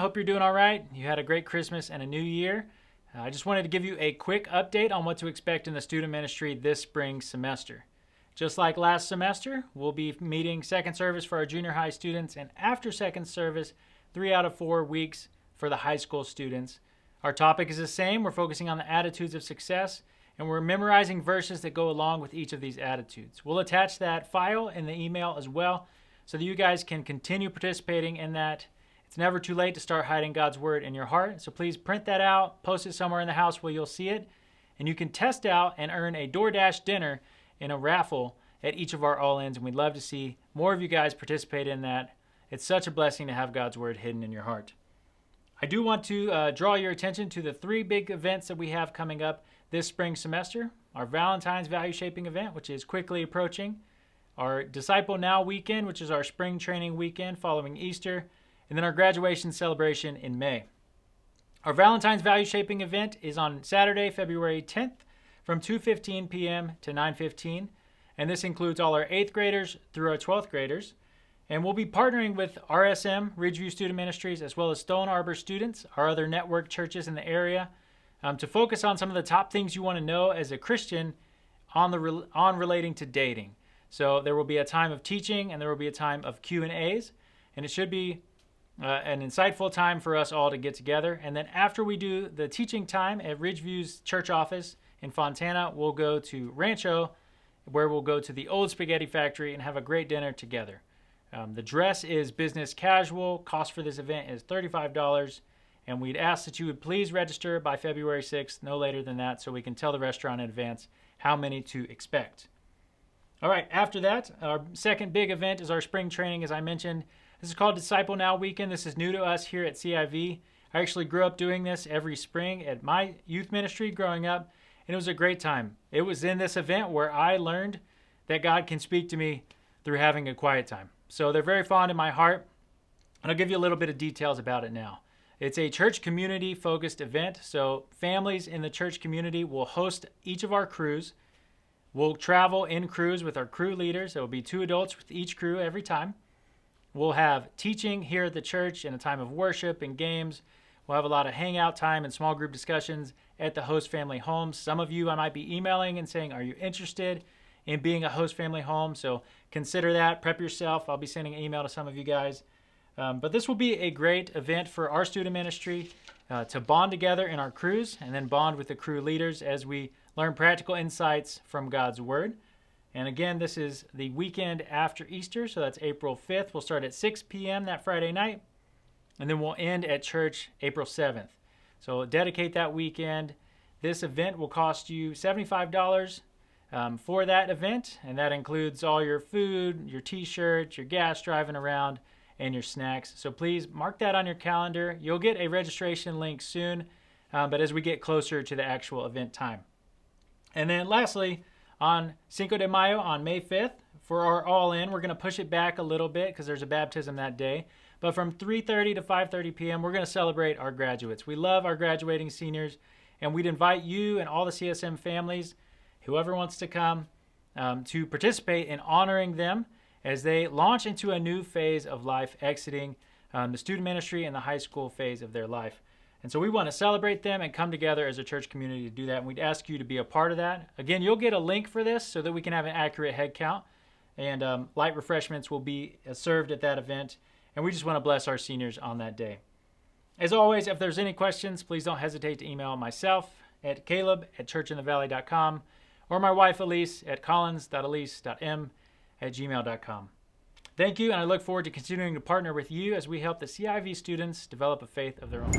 hope you're doing all right. You had a great Christmas and a new year. I just wanted to give you a quick update on what to expect in the student ministry this spring semester. Just like last semester, we'll be meeting second service for our junior high students, and after second service, 3 out of 4 weeks for the high school students. Our topic is the same. We're focusing on the attitudes of success, and we're memorizing verses that go along with each of these attitudes. We'll attach that file in the email as well so that you guys can continue participating in that. It's never too late to start hiding God's word in your heart, so please print that out, post it somewhere in the house where you'll see it, and you can test out and earn a DoorDash dinner in a raffle at each of our all-ins, and we'd love to see more of you guys participate in that. It's such a blessing to have God's word hidden in your heart. I do want to draw your attention to the 3 big events that we have coming up this spring semester. Our Valentine's Value Shaping event, which is quickly approaching. Our Disciple Now weekend, which is our spring training weekend following Easter. And then our graduation celebration in May. Our Valentine's Value Shaping event is on Saturday, February 10th from 2:15 p.m. to 9:15. And this includes all our 8th graders through our 12th graders. And we'll be partnering with RSM, Ridgeview Student Ministries, as well as Stone Arbor Students, our other network churches in the area, to focus on some of the top things you want to know as a Christian on relating to dating. So there will be a time of teaching and there will be a time of Q&As, and it should be an insightful time for us all to get together. And then after we do the teaching time at Ridgeview's church office in Fontana, we'll go to Rancho, where we'll go to the old spaghetti factory and have a great dinner together. The dress is business casual. Cost for this event is $35. And we'd ask that you would please register by February 6th, no later than that, so we can tell the restaurant in advance how many to expect. All right, after that, our second big event is our spring training, as I mentioned. This is called Disciple Now Weekend. This is new to us here at CIV. I actually grew up doing this every spring at my youth ministry growing up, and it was a great time. It was in this event where I learned that God can speak to me through having a quiet time. So they're very fond in my heart, and I'll give you a little bit of details about it now. It's a church community-focused event, so families in the church community will host each of our crews. We'll travel in crews with our crew leaders. There will be 2 adults with each crew every time. We'll have teaching here at the church and a time of worship and games. We'll have a lot of hangout time and small group discussions at the host family homes. Some of you I might be emailing and saying, are you interested in being a host family home? So consider that. Prep yourself. I'll be sending an email to some of you guys. But this will be a great event for our student ministry to bond together in our crews and then bond with the crew leaders as we learn practical insights from God's Word. And again, this is the weekend after Easter, so that's April 5th. We'll start at 6 p.m. that Friday night, and then we'll end at church April 7th. So dedicate that weekend. This event will cost you $75 for that event, and that includes all your food, your t-shirt, your gas driving around, and your snacks. So please mark that on your calendar. You'll get a registration link soon, but as we get closer to the actual event time. And then lastly, on Cinco de Mayo on May 5th, for our all-in, we're going to push it back a little bit because there's a baptism that day. But from 3:30 to 5:30 p.m., we're going to celebrate our graduates. We love our graduating seniors, and we'd invite you and all the CSM families, whoever wants to come, to participate in honoring them as they launch into a new phase of life, exiting the student ministry and the high school phase of their life. And so we want to celebrate them and come together as a church community to do that. And we'd ask you to be a part of that. Again, you'll get a link for this so that we can have an accurate head count. And light refreshments will be served at that event. And we just want to bless our seniors on that day. As always, if there's any questions, please don't hesitate to email myself at caleb@churchinthevalley.com or my wife Elise at collins.elise.m@gmail.com. Thank you, and I look forward to continuing to partner with you as we help the CIV students develop a faith of their own.